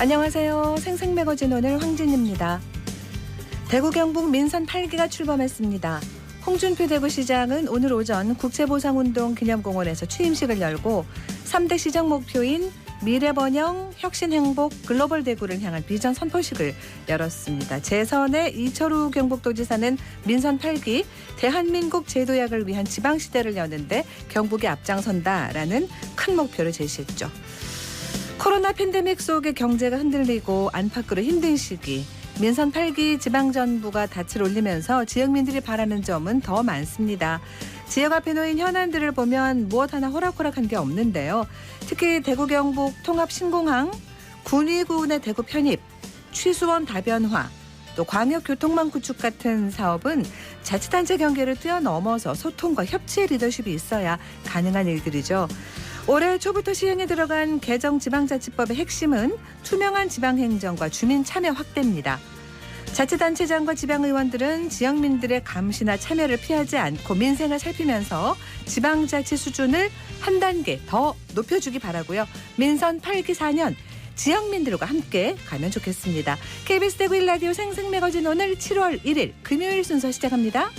안녕하세요. 생생매거진 오늘 황진입니다. 대구 경북 민선 8기가 출범했습니다. 홍준표 대구시장은 오늘 오전 국제보상운동 기념공원에서 취임식을 열고 3대 시정 목표인 미래번영, 혁신행복, 글로벌 대구를 향한 비전 선포식을 열었습니다. 재선의 이철우 경북도지사는 민선 8기 대한민국 제도약을 위한 지방시대를 여는데 경북이 앞장선다라는 큰 목표를 제시했죠. 코로나 팬데믹 속에 경제가 흔들리고 안팎으로 힘든 시기, 민선 8기 지방정부가 닻을 올리면서 지역민들이 바라는 점은 더 많습니다. 지역 앞에 놓인 현안들을 보면 무엇 하나 호락호락한 게 없는데요. 특히 대구 경북 통합 신공항, 군위군의 대구 편입, 취수원 다변화, 또 광역교통망 구축 같은 사업은 자치단체 경계를 뛰어넘어서 소통과 협치의 리더십이 있어야 가능한 일들이죠. 올해 초부터 시행에 들어간 개정 지방자치법의 핵심은 투명한 지방행정과 주민 참여 확대입니다. 자치단체장과 지방의원들은 지역민들의 감시나 참여를 피하지 않고 민생을 살피면서 지방자치 수준을 한 단계 더 높여주기 바라고요. 민선 8기 4년 지역민들과 함께 가면 좋겠습니다. KBS 대구 1라디오 생생매거진 오늘 7월 1일 금요일 순서 시작합니다.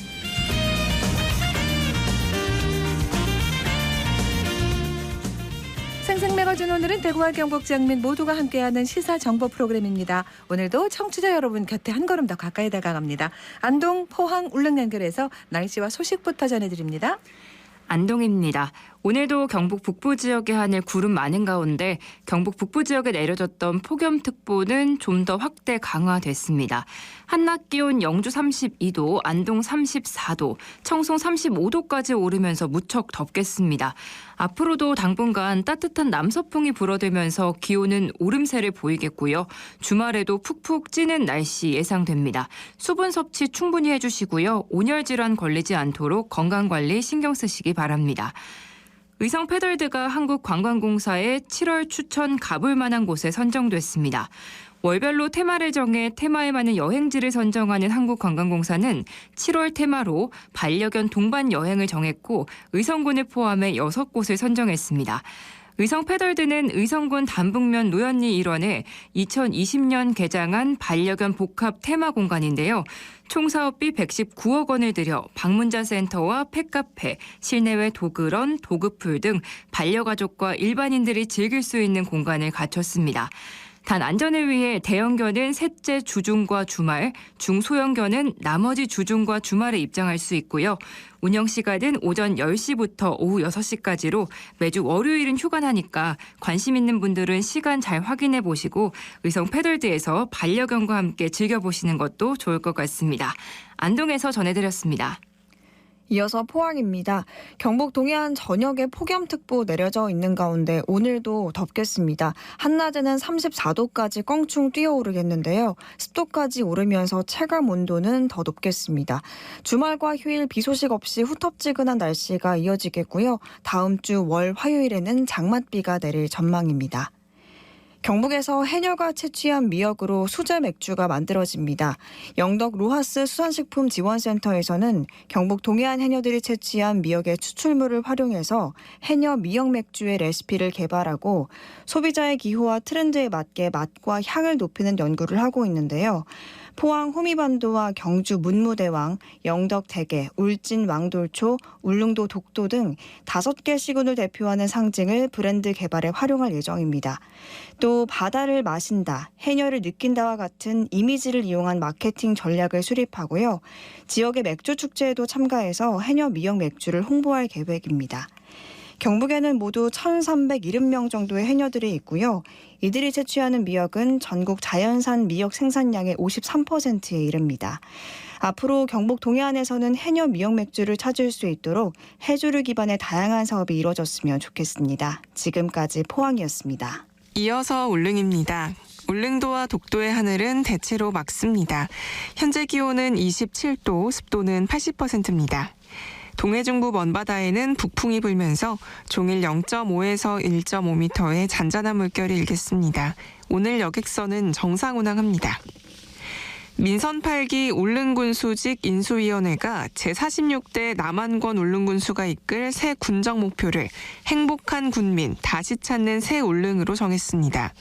생생매거진 오늘은 대구와 경북 지역민 모두가 함께하는 시사 정보 프로그램입니다. 오늘도 청취자 여러분 곁에 한 걸음 더 가까이 다가갑니다. 안동, 포항, 울릉 연결해서 날씨와 소식부터 전해드립니다. 안동입니다. 오늘도 경북 북부 지역의 하늘 구름 많은 가운데 경북 북부 지역에 내려졌던 폭염특보는 좀 더 확대 강화됐습니다. 한낮 기온 영주 32도, 안동 34도, 청송 35도까지 오르면서 무척 덥겠습니다. 앞으로도 당분간 따뜻한 남서풍이 불어들면서 기온은 오름세를 보이겠고요. 주말에도 푹푹 찌는 날씨 예상됩니다. 수분 섭취 충분히 해주시고요. 온열 질환 걸리지 않도록 건강관리 신경 쓰시기 바랍니다. 의성 패덜드가 한국관광공사의 7월 추천 가볼 만한 곳에 선정됐습니다. 월별로 테마를 정해 테마에 맞는 여행지를 선정하는 한국관광공사는 7월 테마로 반려견 동반 여행을 정했고 의성군을 포함해 6곳을 선정했습니다. 의성 패덜드는 의성군 단북면 노현리 일원에 2020년 개장한 반려견 복합 테마 공간인데요. 총 사업비 119억 원을 들여 방문자 센터와 펫카페, 실내외 도그런, 도그풀 등 반려가족과 일반인들이 즐길 수 있는 공간을 갖췄습니다. 단 안전을 위해 대형견은 셋째 주중과 주말, 중소형견은 나머지 주중과 주말에 입장할 수 있고요. 운영 시간은 오전 10시부터 오후 6시까지로 매주 월요일은 휴관하니까 관심 있는 분들은 시간 잘 확인해 보시고 의성 패덜드에서 반려견과 함께 즐겨보시는 것도 좋을 것 같습니다. 안동에서 전해드렸습니다. 이어서 포항입니다. 경북 동해안 전역에 폭염특보 내려져 있는 가운데 오늘도 덥겠습니다. 한낮에는 34도까지 껑충 뛰어오르겠는데요. 습도까지 오르면서 체감 온도는 더 높겠습니다. 주말과 휴일 비 소식 없이 후텁지근한 날씨가 이어지겠고요. 다음 주 월 화요일에는 장맛비가 내릴 전망입니다. 경북에서 해녀가 채취한 미역으로 수제 맥주가 만들어집니다. 영덕 로하스 수산식품지원센터에서는 경북 동해안 해녀들이 채취한 미역의 추출물을 활용해서 해녀 미역 맥주의 레시피를 개발하고 소비자의 기호와 트렌드에 맞게 맛과 향을 높이는 연구를 하고 있는데요. 포항 호미반도와 경주 문무대왕, 영덕 대게, 울진 왕돌초, 울릉도 독도 등 5개 시군을 대표하는 상징을 브랜드 개발에 활용할 예정입니다. 또 바다를 마신다, 해녀를 느낀다와 같은 이미지를 이용한 마케팅 전략을 수립하고요. 지역의 맥주 축제에도 참가해서 해녀 미역 맥주를 홍보할 계획입니다. 경북에는 모두 1,370명 정도의 해녀들이 있고요. 이들이 채취하는 미역은 전국 자연산 미역 생산량의 53%에 이릅니다. 앞으로 경북 동해안에서는 해녀 미역 맥주를 찾을 수 있도록 해조류 기반의 다양한 사업이 이루어졌으면 좋겠습니다. 지금까지 포항이었습니다. 이어서 울릉입니다. 울릉도와 독도의 하늘은 대체로 맑습니다. 현재 기온은 27도, 습도는 80%입니다. 동해중부 먼바다에는 북풍이 불면서 종일 0.5에서 1.5m의 잔잔한 물결이 일겠습니다. 오늘 여객선은 정상 운항합니다. 민선 8기 울릉군수직 인수위원회가 제46대 남한권 울릉군수가 이끌 새 군정 목표를 행복한 군민, 다시 찾는 새 울릉으로 정했습니다.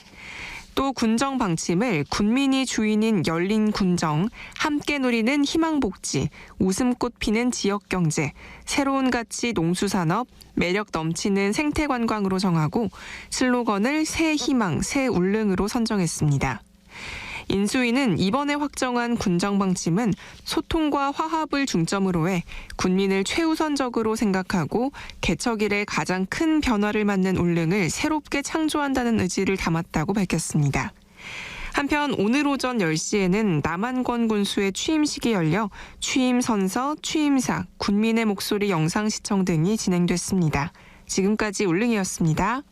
또 군정 방침을 군민이 주인인 열린 군정, 함께 누리는 희망복지, 웃음꽃 피는 지역경제, 새로운 가치 농수산업, 매력 넘치는 생태관광으로 정하고 슬로건을 새 희망, 새 울릉으로 선정했습니다. 인수위는 이번에 확정한 군정 방침은 소통과 화합을 중점으로 해 군민을 최우선적으로 생각하고 개척 이래 가장 큰 변화를 맞는 울릉을 새롭게 창조한다는 의지를 담았다고 밝혔습니다. 한편 오늘 오전 10시에는 남한권 군수의 취임식이 열려 취임 선서, 취임사, 군민의 목소리 영상 시청 등이 진행됐습니다. 지금까지 울릉이었습니다.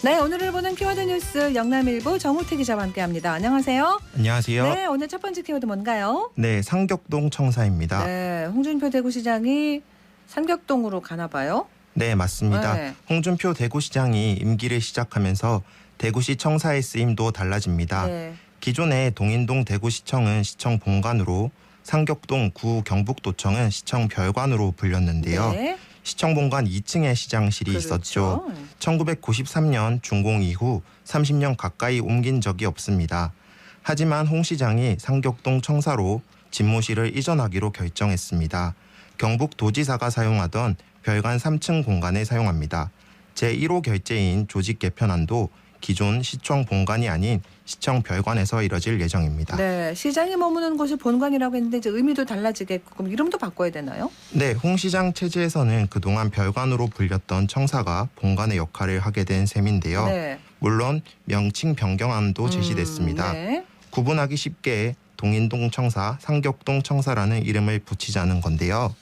네, 오늘을 보는 키워드 뉴스 영남일보 정우태 기자와 함께합니다. 안녕하세요. 안녕하세요. 네, 오늘 첫 번째 키워드 뭔가요? 네, 상격동 청사입니다. 네, 홍준표 대구시장이 상격동으로 가나 봐요. 네, 맞습니다. 네. 홍준표 대구시장이 임기를 시작하면서 대구시 청사의 쓰임도 달라집니다. 네. 기존의 동인동 대구시청은 시청 본관으로, 상격동 구 경북도청은 시청 별관으로 불렸는데요. 네. 시청 본관 2층에 시장실이 그렇죠. 있었죠. 1993년 준공 이후 30년 가까이 옮긴 적이 없습니다. 하지만 홍 시장이 상격동 청사로 집무실을 이전하기로 결정했습니다. 경북도지사가 사용하던 별관 3층 공간을 사용합니다. 제1호 결재인 조직 개편안도 기존 시청 본관이 아닌 시청 별관에서 이뤄질 예정입니다. 네, 시장이 머무는 곳이 본관이라고 했는데 이제 의미도 달라지겠고 그럼 이름도 바꿔야 되나요? 네, 홍 시장 체제에서는 그동안 별관으로 불렸던 청사가 본관의 역할을 하게 된 셈인데요. 네. 물론 명칭 변경안도 제시됐습니다. 네. 구분하기 쉽게 동인동 청사, 상격동 청사라는 이름을 붙이자는 건데요.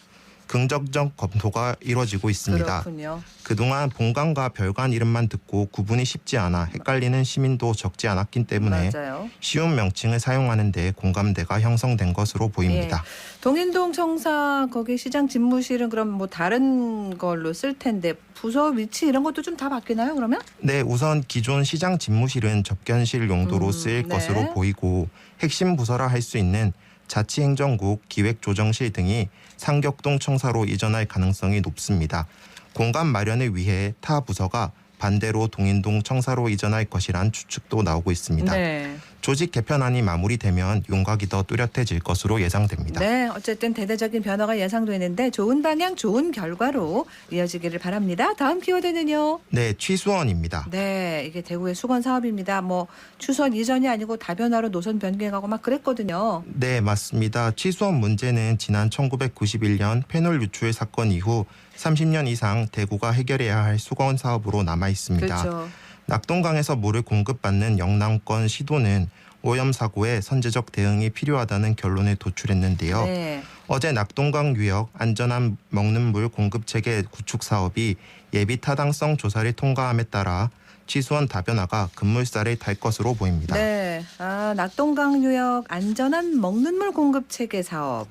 긍정적 검토가 이루어지고 있습니다. 그렇군요. 그동안 본관과 별관 이름만 듣고 구분이 쉽지 않아 헷갈리는 시민도 적지 않았기 때문에 맞아요. 쉬운 명칭을 사용하는 데 공감대가 형성된 것으로 보입니다. 동인동 청사 거기 시장 집무실은 그럼 뭐 다른 걸로 쓸 텐데 부서 위치 이런 것도 좀 다 바뀌나요, 그러면? 네, 우선 기존 시장 집무실은 접견실 용도로 쓰일 네. 것으로 보이고 핵심 부서라 할 수 있는 자치행정국 기획조정실 등이 상격동 청사로 이전할 가능성이 높습니다. 공간 마련을 위해 타 부서가 반대로 동인동 청사로 이전할 것이란 추측도 나오고 있습니다. 네. 조직 개편안이 마무리되면 윤곽이 더 뚜렷해질 것으로 예상됩니다. 네, 어쨌든 대대적인 변화가 예상되는데 좋은 방향, 좋은 결과로 이어지기를 바랍니다. 다음 키워드는요. 네, 취수원입니다. 네, 이게 대구의 수건 사업입니다. 뭐 추선 이전이 아니고 다변화로 노선 변경하고 막 그랬거든요. 네, 맞습니다. 취수원 문제는 지난 1991년 페놀 유출 사건 이후 30년 이상 대구가 해결해야 할 수건 사업으로 남아 있습니다. 그렇죠. 낙동강에서 물을 공급받는 영남권 시도는 오염 사고에 선제적 대응이 필요하다는 결론을 도출했는데요. 네. 어제 낙동강 유역 안전한 먹는 물 공급 체계 구축 사업이 예비 타당성 조사를 통과함에 따라 취수원 다변화가 급물살을 탈 것으로 보입니다. 네, 낙동강 유역 안전한 먹는 물 공급 체계 사업.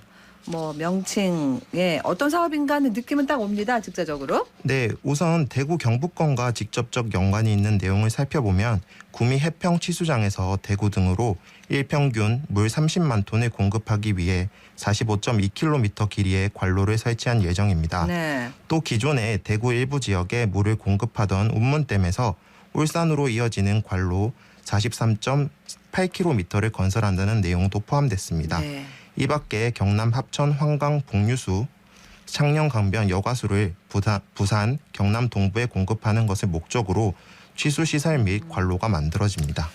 뭐 명칭에 어떤 사업인가는 느낌은 딱 옵니다. 직접적으로. 네, 우선 대구 경북권과 직접적 연관이 있는 내용을 살펴보면 구미 해평 취수장에서 대구 등으로 일평균 물 30만 톤을 공급하기 위해 45.2km 길이의 관로를 설치한 예정입니다. 네. 또 기존에 대구 일부 지역에 물을 공급하던 운문댐에서 울산으로 이어지는 관로 43.8km를 건설한다는 내용도 포함됐습니다. 네. 이 밖에 경남 합천 환강 복류수, 창녕 강변 여가수를 부산 경남 동부에 공급하는 것을 목적으로 취수 시설 및 관로가 만들어집니다.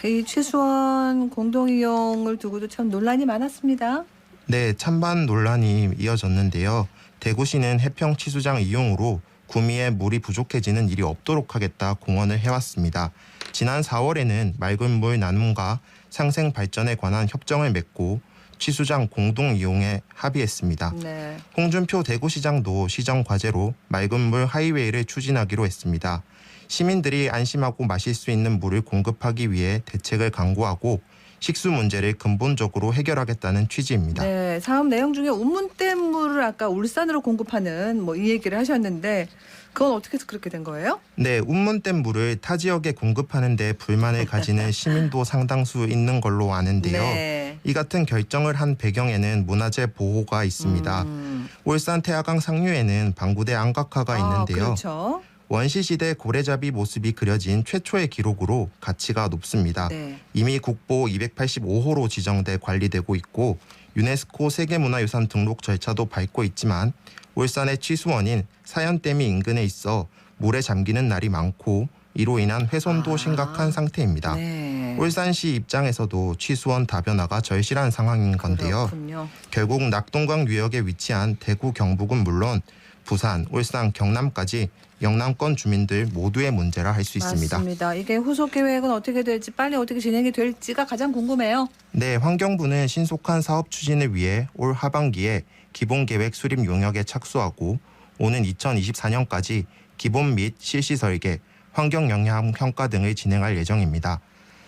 이 취수원 공동 이용을 두고도 참 논란이 많았습니다. 네, 찬반 논란이 이어졌는데요. 대구시는 해평 취수장 이용으로 구미에 물이 부족해지는 일이 없도록 하겠다 공언을 해왔습니다. 지난 4월에는 맑은 물 나눔과 상생 발전에 관한 협정을 맺고 취수장 공동 이용에 합의했습니다. 네. 홍준표 대구시장도 시정 과제로 맑은 물 하이웨이를 추진하기로 했습니다. 시민들이 안심하고 마실 수 있는 물을 공급하기 위해 대책을 강구하고 식수 문제를 근본적으로 해결하겠다는 취지입니다. 네, 사업 내용 중에 운문댐 물을 아까 울산으로 공급하는 뭐 이 얘기를 하셨는데 그건 어떻게 해서 그렇게 된 거예요? 네, 운문댐 물을 타 지역에 공급하는 데 불만을 가지는 시민도 상당수 있는 걸로 아는데요. 네. 이 같은 결정을 한 배경에는 문화재 보호가 있습니다. 울산 태화강 상류에는 방구대 안각화가 있는데요. 그렇죠. 원시시대 고래잡이 모습이 그려진 최초의 기록으로 가치가 높습니다. 네. 이미 국보 285호로 지정돼 관리되고 있고 유네스코 세계문화유산 등록 절차도 밟고 있지만 울산의 취수원인 사연댐이 인근에 있어 물에 잠기는 날이 많고 이로 인한 훼손도 심각한 상태입니다. 네. 울산시 입장에서도 취수원 다변화가 절실한 상황인 건데요. 그렇군요. 결국 낙동강 유역에 위치한 대구 경북은 물론 부산, 울산, 경남까지 영남권 주민들 모두의 문제라 할 수 있습니다. 맞습니다. 이게 후속 계획은 어떻게 될지 빨리 어떻게 진행이 될지가 가장 궁금해요. 네, 환경부는 신속한 사업 추진을 위해 올 하반기에 기본계획 수립 용역에 착수하고 오는 2024년까지 기본 및 실시 설계, 환경 영향 평가 등을 진행할 예정입니다.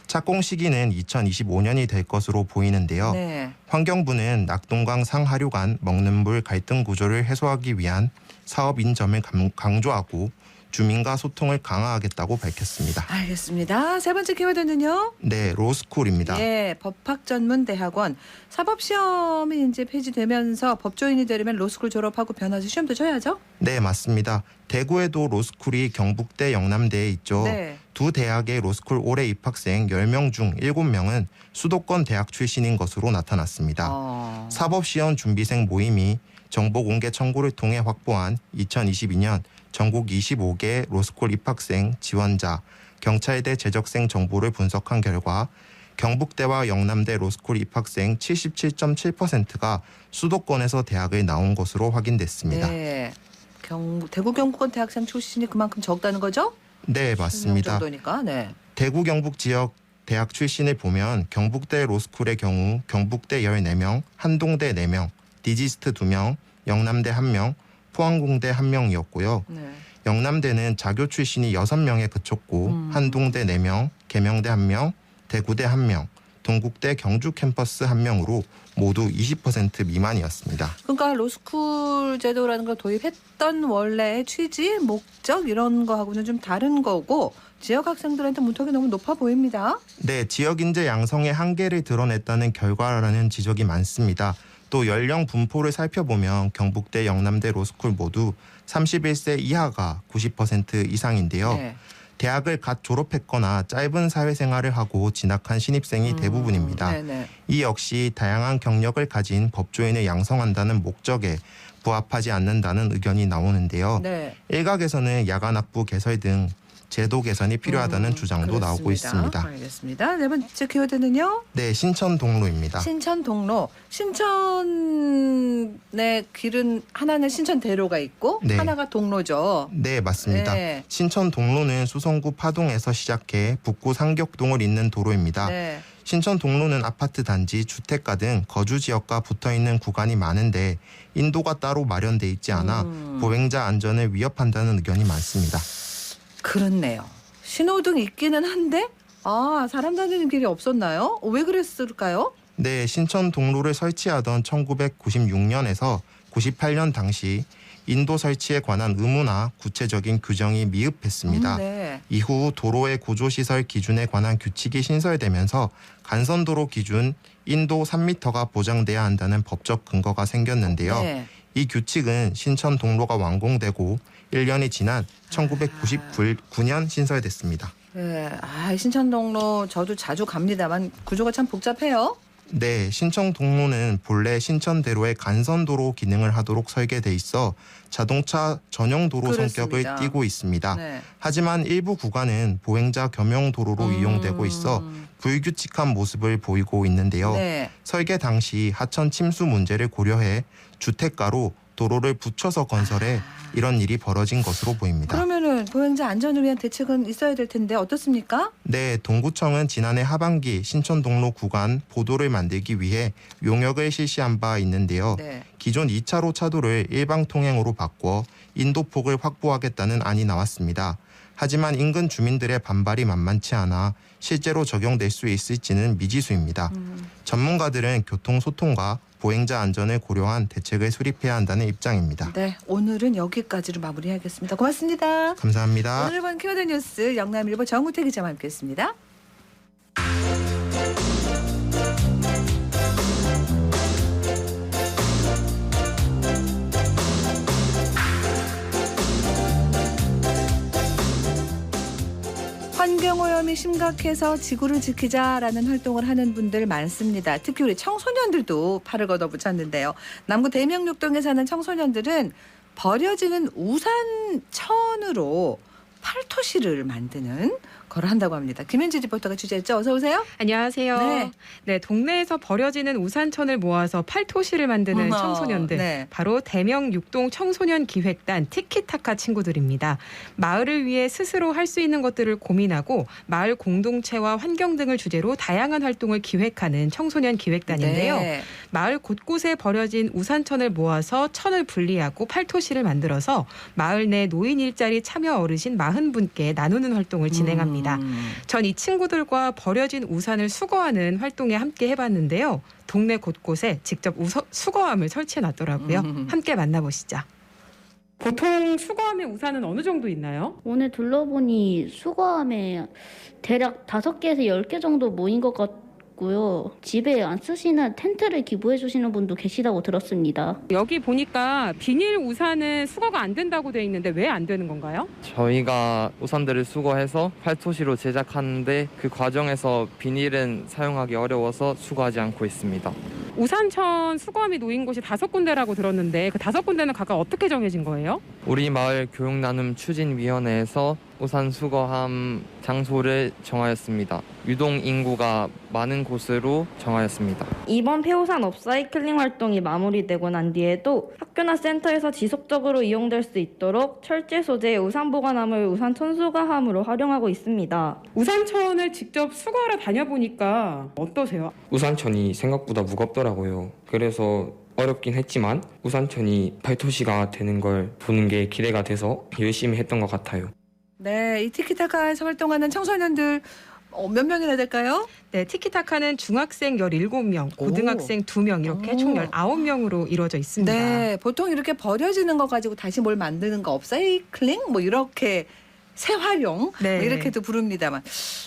착공 시기는 2025년이 될 것으로 보이는데요. 네. 환경부는 낙동강 상하류 간 먹는 물 갈등 구조를 해소하기 위한 사업인 점을 강조하고 주민과 소통을 강화하겠다고 밝혔습니다. 알겠습니다. 세 번째 키워드는요. 네, 로스쿨입니다. 예, 법학전문대학원 사법시험이 이제 폐지되면서 법조인이 되려면 로스쿨 졸업하고 변호사 시험도 쳐야죠. 네, 맞습니다. 대구에도 로스쿨이 경북대, 영남대에 있죠. 네. 두 대학의 로스쿨 올해 입학생 10명 중 7명은 수도권 대학 출신인 것으로 나타났습니다. 사법시험 준비생 모임이 정보공개 청구를 통해 확보한 2022년 전국 25개 로스쿨 입학생, 지원자, 경찰대 재적생 정보를 분석한 결과 경북대와 영남대 로스쿨 입학생 77.7%가 수도권에서 대학을 나온 것으로 확인됐습니다. 네. 대구 경북권 대학생 출신이 그만큼 적다는 거죠? 네, 맞습니다. 정도니까. 네. 대구 경북 지역 대학 출신을 보면 경북대 로스쿨의 경우 경북대 14명, 한동대 4명, 디지스트 2명, 영남대 1명, 포항공대 1명이었고요. 네. 영남대는 자교 출신이 6명에 그쳤고 한동대 4명, 계명대 1명, 대구대 1명, 동국대 경주 캠퍼스 1명으로 모두 20% 미만이었습니다. 그러니까 로스쿨 제도라는 걸 도입했던 원래의 취지, 목적 이런 거하고는 좀 다른 거고 지역 학생들한테 문턱이 너무 높아 보입니다. 네, 지역 인재 양성의 한계를 드러냈다는 결과라는 지적이 많습니다. 또 연령 분포를 살펴보면 경북대, 영남대 로스쿨 모두 31세 이하가 90% 이상인데요. 네. 대학을 갓 졸업했거나 짧은 사회생활을 하고 진학한 신입생이 대부분입니다. 네네. 이 역시 다양한 경력을 가진 법조인을 양성한다는 목적에 부합하지 않는다는 의견이 나오는데요. 네. 일각에서는 야간 학부 개설 등 제도 개선이 필요하다는 주장도 나오고 있습니다. 알겠습니다. 네 번째 키워드는요. 네, 신천 동로입니다. 신천 동로. 신천의 길은 하나는 신천대로가 있고 네. 하나가 동로죠. 네, 맞습니다. 네. 신천 동로는 수성구 파동에서 시작해 북구 상격동을 잇는 도로입니다. 네. 신천 동로는 아파트 단지, 주택가 등 거주 지역과 붙어있는 구간이 많은데 인도가 따로 마련돼 있지 않아 보행자 안전을 위협한다는 의견이 많습니다. 그렇네요. 신호등 있기는 한데 사람 다니는 길이 없었나요? 왜 그랬을까요? 네, 신천 동로를 설치하던 1996년에서 98년 당시 인도 설치에 관한 의무나 구체적인 규정이 미흡했습니다. 네. 이후 도로의 구조시설 기준에 관한 규칙이 신설되면서 간선도로 기준 인도 3m가 보장돼야 한다는 법적 근거가 생겼는데요. 네. 이 규칙은 신천 동로가 완공되고 1년이 지난 1999년 신설됐습니다. 네. 신천 동로 저도 자주 갑니다만 구조가 참 복잡해요. 네, 신천 동로는 본래 신천대로의 간선도로 기능을 하도록 설계돼 있어 자동차 전용 도로 성격을 그렇습니다. 띠고 있습니다. 네. 하지만 일부 구간은 보행자 겸용 도로로 이용되고 있어 불규칙한 모습을 보이고 있는데요. 네. 설계 당시 하천 침수 문제를 고려해 주택가로 도로를 붙여서 건설해 이런 일이 벌어진 것으로 보입니다. 그러면은 보행자 안전을 위한 대책은 있어야 될 텐데 어떻습니까? 네, 동구청은 지난해 하반기 신천동로 구간 보도를 만들기 위해 용역을 실시한 바 있는데요. 네. 기존 2차로 차도를 일방 통행으로 바꿔 인도폭을 확보하겠다는 안이 나왔습니다. 하지만 인근 주민들의 반발이 만만치 않아 실제로 적용될 수 있을지는 미지수입니다. 전문가들은 교통소통과 보행자 안전을 고려한 대책을 수립해야 한다는 입장입니다. 네, 오늘은 여기까지로 마무리하겠습니다. 고맙습니다. 감사합니다. 오늘 본 키워드 뉴스 영남일보 정우택 기자와 함께했습니다. 환경오염이 심각해서 지구를 지키자라는 활동을 하는 분들 많습니다. 특히 우리 청소년들도 팔을 걷어붙였는데요. 남구 대명육동에 사는 청소년들은 버려지는 우산천으로 팔토시를 만드는 걸 한다고 합니다. 김현지 리포터가 취재했죠. 어서 오세요. 안녕하세요. 네, 동네에서 버려지는 우산천을 모아서 팔토시를 만드는 청소년들. 네. 바로 대명육동 청소년 기획단 티키타카 친구들입니다. 마을을 위해 스스로 할 수 있는 것들을 고민하고 마을 공동체와 환경 등을 주제로 다양한 활동을 기획하는 청소년 기획단인데요. 네. 마을 곳곳에 버려진 우산천을 모아서 천을 분리하고 팔토시를 만들어서 마을 내 노인 일자리 참여 어르신 40분께 나누는 활동을 진행합니다. 전 이 친구들과 버려진 우산을 수거하는 활동에 함께 해봤는데요. 동네 곳곳에 직접 수거함을 설치해놨더라고요. 함께 만나보시죠. 보통 수거함의 우산은 어느 정도 있나요? 오늘 둘러보니 수거함에 대략 5개에서 10개 정도 모인 것 같고요. 집에 안 쓰시는 텐트를 기부해 주시는 분도 계시다고 들었습니다. 여기 보니까 비닐 우산은 수거가 안 된다고 돼 있는데 왜 안 되는 건가요? 저희가 우산들을 수거해서 팔토시로 제작하는데 그 과정에서 비닐은 사용하기 어려워서 수거하지 않고 있습니다. 우산천 수거함이 놓인 곳이 5군데라고 들었는데 그 5군데는 각각 어떻게 정해진 거예요? 우리 마을 교육나눔 추진위원회에서 우산 수거함 장소를 정하였습니다. 유동 인구가 많은 곳으로 정하였습니다. 이번 폐우산 업사이클링 활동이 마무리되고 난 뒤에도 학교나 센터에서 지속적으로 이용될 수 있도록 철제 소재의 우산 보관함을 우산천 수거함으로 활용하고 있습니다. 우산천을 직접 수거하러 다녀보니까 어떠세요? 우산천이 생각보다 무겁더라고요. 그래서 어렵긴 했지만 우산천이 팔토시가 되는 걸 보는 게 기대가 돼서 열심히 했던 것 같아요. 네, 이 티키타카에서 활동하는 청소년들 몇 명이나 될까요? 네, 티키타카는 중학생 17명, 고등학생 2명 이렇게 총 19명으로 이루어져 있습니다. 네, 보통 이렇게 버려지는 거 가지고 다시 뭘 만드는 거 업사이클링 뭐 이렇게 재활용 네. 뭐 이렇게도 부릅니다만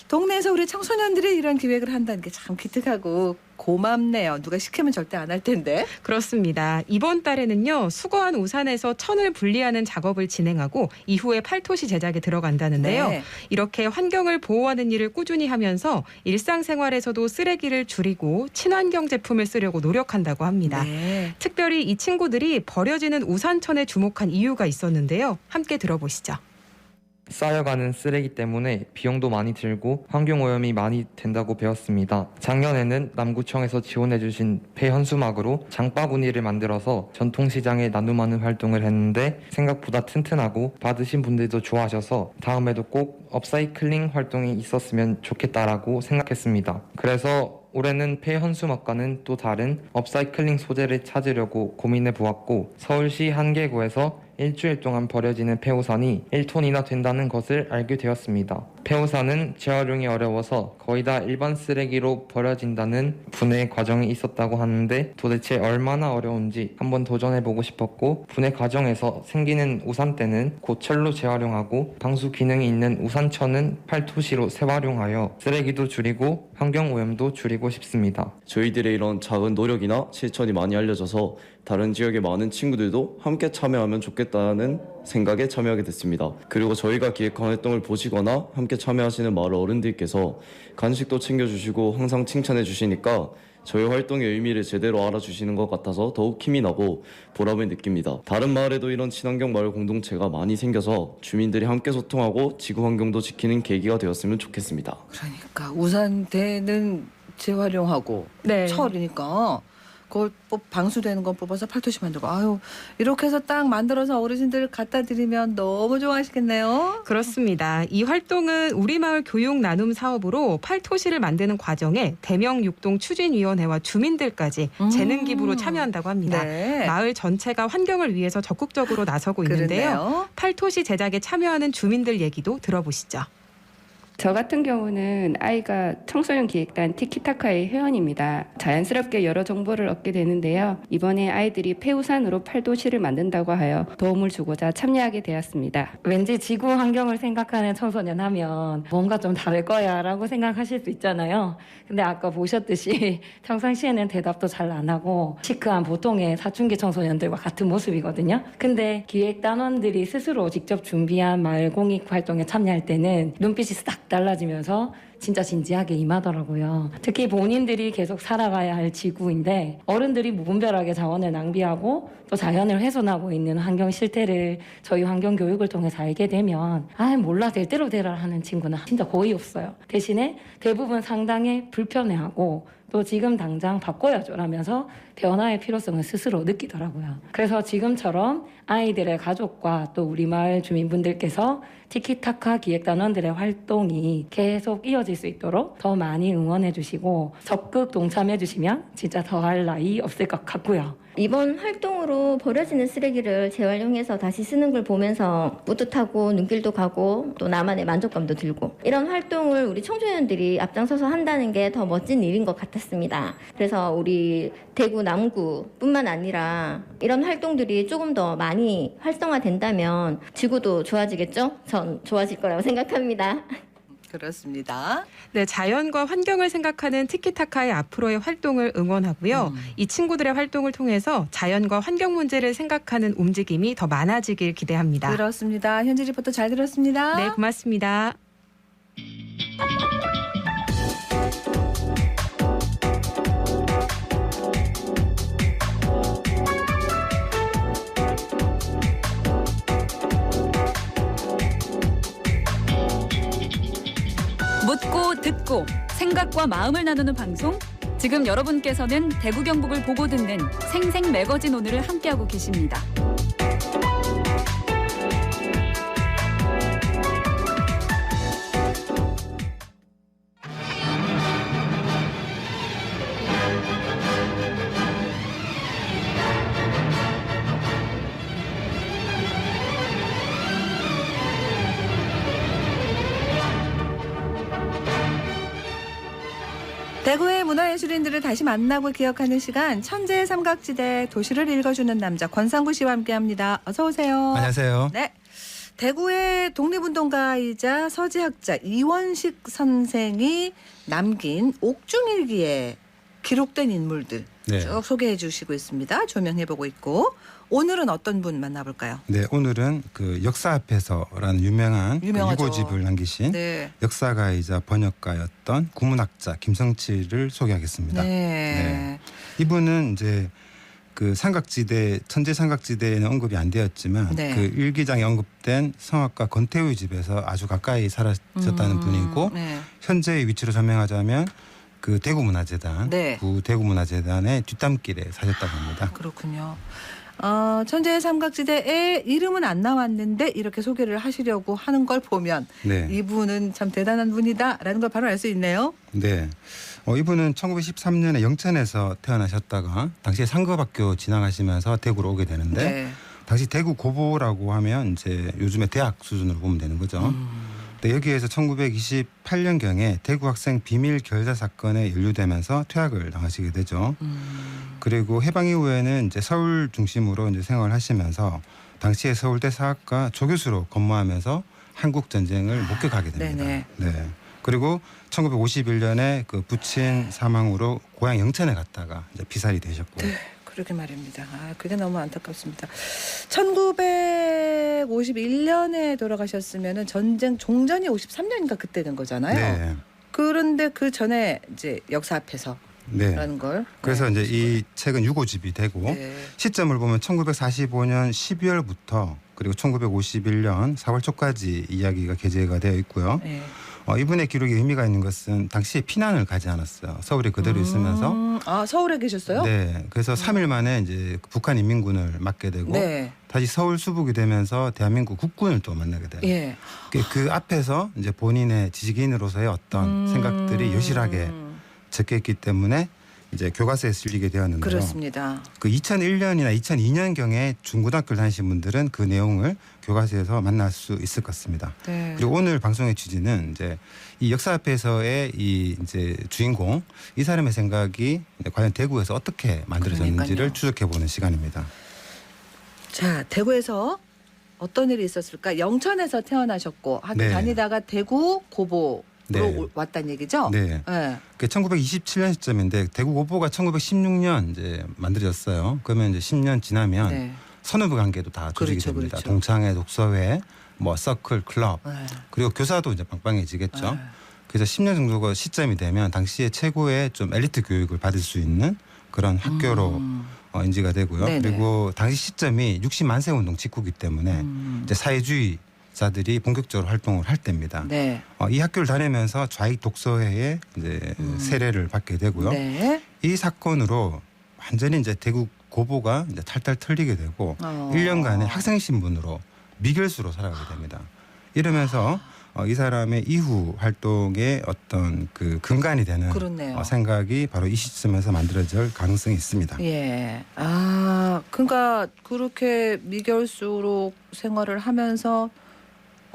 동네에서 우리 청소년들이 이런 기획을 한다는 게 참 기특하고 고맙네요. 누가 시키면 절대 안 할 텐데. 그렇습니다. 이번 달에는요, 수거한 우산에서 천을 분리하는 작업을 진행하고 이후에 팔토시 제작에 들어간다는데요. 네. 이렇게 환경을 보호하는 일을 꾸준히 하면서 일상생활에서도 쓰레기를 줄이고 친환경 제품을 쓰려고 노력한다고 합니다. 네. 특별히 이 친구들이 버려지는 우산천에 주목한 이유가 있었는데요. 함께 들어보시죠. 쌓여가는 쓰레기 때문에 비용도 많이 들고 환경오염이 많이 된다고 배웠습니다. 작년에는 남구청에서 지원해주신 폐현수막으로 장바구니를 만들어서 전통시장에 나눔하는 활동을 했는데 생각보다 튼튼하고 받으신 분들도 좋아하셔서 다음에도 꼭 업사이클링 활동이 있었으면 좋겠다라고 생각했습니다. 그래서 올해는 폐현수막과는 또 다른 업사이클링 소재를 찾으려고 고민해 보았고 서울시 한 개구에서 일주일 동안 버려지는 폐우산이 1톤이나 된다는 것을 알게 되었습니다. 폐우산은 재활용이 어려워서 거의 다 일반 쓰레기로 버려진다는 분해 과정이 있었다고 하는데 도대체 얼마나 어려운지 한번 도전해보고 싶었고 분해 과정에서 생기는 우산대는 고철로 재활용하고 방수 기능이 있는 우산천은 팔토시로 재활용하여 쓰레기도 줄이고 환경오염도 줄이고 싶습니다. 저희들의 이런 작은 노력이나 실천이 많이 알려져서 다른 지역의 많은 친구들도 함께 참여하면 좋겠다는 생각에 참여하게 됐습니다. 그리고 저희가 기획한 활동을 보시거나 함께 참여하시는 마을 어른들께서 간식도 챙겨주시고 항상 칭찬해 주시니까 저희 활동의 의미를 제대로 알아주시는 것 같아서 더욱 힘이 나고 보람을 느낍니다. 다른 마을에도 이런 친환경 마을 공동체가 많이 생겨서 주민들이 함께 소통하고 지구 환경도 지키는 계기가 되었으면 좋겠습니다. 그러니까 우산대는 재활용하고 네. 철이니까 그걸 방수되는 건 뽑아서 팔토시 만들고 아유 이렇게 해서 딱 만들어서 어르신들 갖다 드리면 너무 좋아하시겠네요. 그렇습니다. 이 활동은 우리마을 교육 나눔 사업으로 팔토시를 만드는 과정에 대명육동 추진위원회와 주민들까지 재능 기부로 참여한다고 합니다. 네. 마을 전체가 환경을 위해서 적극적으로 나서고 있는데요. 그렇네요. 팔토시 제작에 참여하는 주민들 얘기도 들어보시죠. 저 같은 경우는 아이가 청소년 기획단 티키타카의 회원입니다. 자연스럽게 여러 정보를 얻게 되는데요. 이번에 아이들이 폐우산으로 팔도시를 만든다고 하여 도움을 주고자 참여하게 되었습니다. 왠지 지구 환경을 생각하는 청소년 하면 뭔가 좀 다를 거야 라고 생각하실 수 있잖아요. 근데 아까 보셨듯이 평상시에는 대답도 잘 안 하고 시크한 보통의 사춘기 청소년들과 같은 모습이거든요. 근데 기획단원들이 스스로 직접 준비한 마을 공익 활동에 참여할 때는 눈빛이 싹 달라지면서 진짜 진지하게 임하더라고요. 특히 본인들이 계속 살아가야 할 지구인데 어른들이 무분별하게 자원을 낭비하고 또 자연을 훼손하고 있는 환경 실태를 저희 환경 교육을 통해서 알게 되면 몰라 될 대로 되라 하는 친구는 진짜 거의 없어요. 대신에 대부분 상당히 불편해하고 또 지금 당장 바꿔야죠 라면서 변화의 필요성을 스스로 느끼더라고요. 그래서 지금처럼 아이들의 가족과 또 우리 마을 주민분들께서 티키타카 기획단원들의 활동이 계속 이어질 수 있도록 더 많이 응원해 주시고 적극 동참해 주시면 진짜 더할 나위 없을 것 같고요. 이번 활동으로 버려지는 쓰레기를 재활용해서 다시 쓰는 걸 보면서 뿌듯하고 눈길도 가고 또 나만의 만족감도 들고 이런 활동을 우리 청소년들이 앞장서서 한다는 게 더 멋진 일인 것 같았습니다. 그래서 우리 대구 남구뿐만 아니라 이런 활동들이 조금 더 많이 활성화된다면 지구도 좋아지겠죠? 전 좋아질 거라고 생각합니다. 그렇습니다. 네, 자연과 환경을 생각하는 티키타카의 앞으로의 활동을 응원하고요. 이 친구들의 활동을 통해서 자연과 환경 문제를 생각하는 움직임이 더 많아지길 기대합니다. 그렇습니다. 현지 리포터 잘 들었습니다. 네, 고맙습니다. 묻고 듣고 생각과 마음을 나누는 방송. 지금 여러분께서는 대구 경북을 보고 듣는 생생 매거진 오늘을 함께하고 계십니다. 대구의 문화예술인들을 다시 만나고 기억하는 시간, 천재의 삼각지대 도시를 읽어주는 남자 권상구 씨와 함께합니다. 어서 오세요. 안녕하세요. 네, 대구의 독립운동가이자 서지학자 이원식 선생이 남긴 옥중일기에 기록된 인물들 쭉 소개해 주시고 있습니다. 조명해보고 있고, 오늘은 어떤 분 만나볼까요? 네, 오늘은 그 역사 앞에서라는 유명한 유고집을 남기신 역사가이자 번역가였던 구문학자 김성칠을 소개하겠습니다. 네. 이분은 이제 그 삼각지대, 천재 삼각지대에는 언급이 안 되었지만 그 일기장에 언급된 성악가 권태우의 집에서 아주 가까이 살았었다는 분이고 현재의 위치로 설명하자면 그 대구문화재단, 구대구문화재단의 뒷담길에 사셨다고 합니다. 그렇군요. 천재의 삼각지대에 이름은 안 나왔는데 이렇게 소개를 하시려고 하는 걸 보면 이분은 참 대단한 분이다라는 걸 바로 알 수 있네요. 네. 이분은 1913년에 영천에서 태어나셨다가 당시에 상급학교 진학하시면서 대구로 오게 되는데 당시 대구 고보라고 하면 이제 요즘의 대학 수준으로 보면 되는 거죠. 여기에서 1928년경에 대구 학생 비밀 결사 사건에 연루되면서 퇴학을 당하시게 되죠. 그리고 해방 이후에는 이제 서울 중심으로 이제 생활하시면서 당시에 서울대 사학과 조교수로 근무하면서 한국 전쟁을 목격하게 됩니다. 네. 그리고 1951년에 그 부친 사망으로 고향 영천에 갔다가 이제 피살이 되셨고. 그러게 말입니다. 그게 너무 안타깝습니다. 1951년에 돌아가셨으면은 전쟁 종전이 53년인가 그때 된 거잖아요. 네. 그런데 그 전에 이제 역사 앞에서 라는 걸. 그래서 이제 이 책은 유고집이 되고 시점을 보면 1945년 12월부터 그리고 1951년 4월 초까지 이야기가 게재가 되어 있고요. 이분의 기록에 의미가 있는 것은 당시에 피난을 가지 않았어요. 서울에 그대로 있으면서. 서울에 계셨어요? 네. 그래서 3일 만에 이제 북한 인민군을 맞게 되고 다시 서울 수복이 되면서 대한민국 국군을 또 만나게 돼요. 그 앞에서 이제 본인의 지식인으로서의 어떤 생각들이 여실하게 적혀 있기 때문에 이제 교과서에 실리게 되었는데요. 그렇습니다. 그 2001년이나 2002년경에 중고등학교를 다니신 분들은 그 내용을 교과서에서 만날 수 있을 것 같습니다. 네. 그리고 오늘 방송의 취지는 이제 이 역사 앞에서의 이 이제 주인공 이 사람의 생각이 과연 대구에서 어떻게 만들어졌는지를 추적해 보는 시간입니다. 자, 대구에서 어떤 일이 있었을까? 영천에서 태어나셨고 학교 네. 다니다가 대구 고보로 네. 왔다는 얘기죠? 네. 네. 그 1927년 시점인데 대구 고보가 1916년 이제 만들어졌어요. 그러면 이제 10년 지나면 네. 선후배 관계도 다 조직이 그렇죠, 됩니다. 그렇죠. 동창회, 독서회, 뭐 서클, 클럽 네. 그리고 교사도 이제 빵빵해지겠죠. 네. 그래서 10년 정도가 시점이 되면 당시에 최고의 좀 엘리트 교육을 받을 수 있는 그런 학교로 인지가 되고요. 네네. 그리고 당시 시점이 60만 세 운동 직후이기 때문에 이제 사회주의자들이 본격적으로 활동을 할 때입니다. 네. 이 학교를 다니면서 좌익 독서회에 이제 세례를 받게 되고요. 네. 이 사건으로 완전히 이제 대구 고보가 이제 탈탈 털리게 되고 1년간의 학생 신분으로 미결수로 살아가게 됩니다. 이러면서 이 사람의 이후 활동의 어떤 그 근간이 되는 그렇네요. 생각이 바로 이 시점에서 만들어질 가능성이 있습니다. 예. 그러니까 그렇게 미결수로 생활을 하면서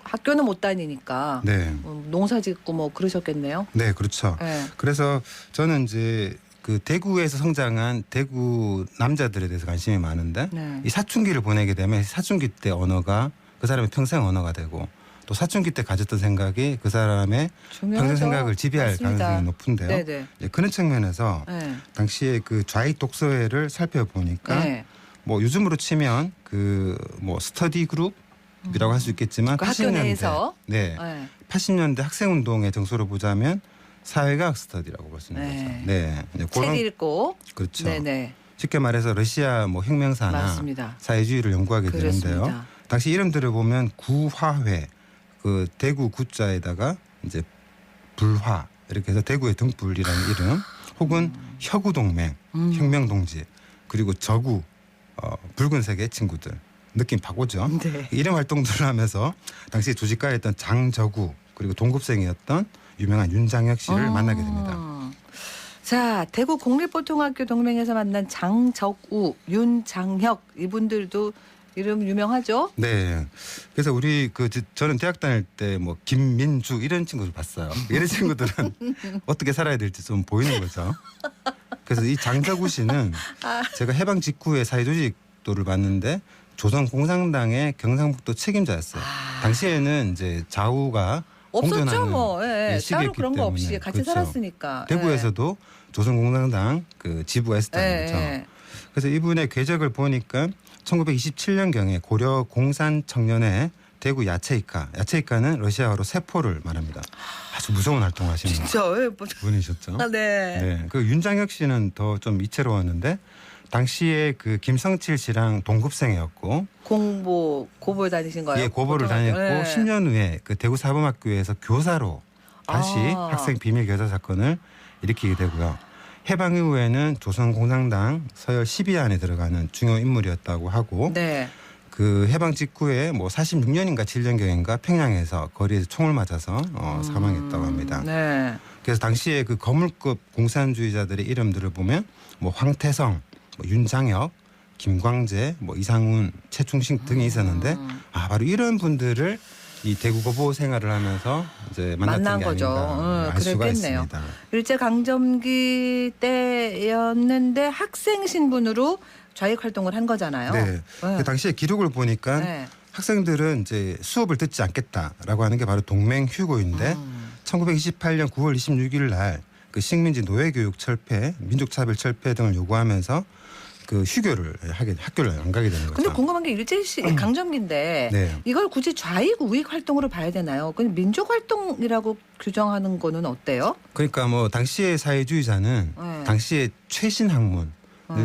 학교는 못 다니니까 네. 농사짓고 뭐 그러셨겠네요. 네, 그렇죠. 네. 그래서 저는 이제 그 대구에서 성장한 대구 남자들에 대해서 관심이 많은데 네. 이 사춘기를 보내게 되면 사춘기 때 언어가 그 사람의 평생 언어가 되고 또 사춘기 때 가졌던 생각이 그 사람의 중요하죠. 평생 생각을 지배할 맞습니다. 가능성이 높은데요. 네네. 그런 측면에서 네. 당시에 그 좌익 독서회를 살펴보니까 네. 뭐 요즘으로 치면 그 뭐 스터디 그룹이라고 할 수 있겠지만 그 학교 내에서 네. 네. 80년대 학생 운동의 정서로 보자면 사회과학 스터디라고 볼 수 있는 네. 거죠. 네. 이제 책 그런- 읽고 그렇죠. 네네. 쉽게 말해서 러시아 뭐 혁명사나 맞습니다. 사회주의를 연구하게 그렇습니다. 되는데요. 당시 이름들을 보면 구화회, 그 대구 구자에다가 이제 불화 이렇게 해서 대구의 등불이라는 이름, 혹은 혁우동맹, 혁명동지, 그리고 저구, 붉은색의 친구들. 느낌 바꾸죠. 네. 이런 활동들을 하면서 당시 조직가였던 장저구 그리고 동급생이었던 유명한 윤장혁 씨를 만나게 됩니다. 자, 대구 공립보통학교 동맹에서 만난 장적우, 윤장혁 이분들도 이름 유명하죠? 네. 그래서 우리 저는 대학 다닐 때 뭐 김민주 이런 친구들 봤어요. 이런 친구들은 어떻게 살아야 될지 좀 보이는 거죠. 그래서 이 장저구 씨는 제가 해방 직후에 사회조직도를 봤는데 조선공산당의 경상북도 책임자였어요. 당시에는 이제 좌우가 없었죠, 공존하는 뭐. 예, 따로 시기였기 그런 거 없이 때문에. 같이 그렇죠. 살았으니까. 대구에서도 조선공산당 그 지부가 있었다는 거죠. 그래서 이분의 궤적을 보니까 1927년경에 고려 공산 청년회 대구 야체이카는 러시아어로 세포를 말합니다. 아주 무서운 활동을 하시는 진짜 분이셨죠. 네. 네. 그 윤장혁 씨는 더 좀 이채로웠는데 당시에 그 김성칠 씨랑 동급생이었고 고보에 다니신 거예요? 예, 고보를 보통학교? 다녔고 네. 10년 후에 그 대구 사범학교에서 교사로 다시 학생 비밀 교사 사건을 일으키게 되고요. 해방 이후에는 조선공산당 서열 10위 안에 들어가는 중요 인물이었다고 하고 네. 그 해방 직후에 뭐 46년인가 7년경인가 평양에서 거리에서 총을 맞아서 사망했다고 합니다. 네. 그래서 당시에 그 거물급 공산주의자들의 이름들을 보면 뭐 황태성, 뭐 윤장혁, 김광재, 뭐 이상훈, 최충식 등이 있었는데 바로 이런 분들을 이 대구 고보 생활을 하면서 이제 만났던 만난 게 거죠. 아닌가 알 수가 그랬겠네요. 있습니다. 일제 강점기 때였는데 학생 신분으로 좌익 활동을 한 거잖아요. 네. 그 당시에 기록을 보니까 네. 학생들은 이제 수업을 듣지 않겠다라고 하는 게 바로 동맹 휴고인데 1928년 9월 26일 날 그 식민지 노예교육 철폐, 민족차별 철폐 등을 요구하면서 그 휴교를 학교를 안 가게 되는 거죠. 근데 궁금한 게 일제시 강점기인데 네. 이걸 굳이 좌익 우익 활동으로 봐야 되나요? 그냥 민족 활동이라고 규정하는 거는 어때요? 그러니까 뭐 당시의 사회주의자는 네. 당시의 최신 학문을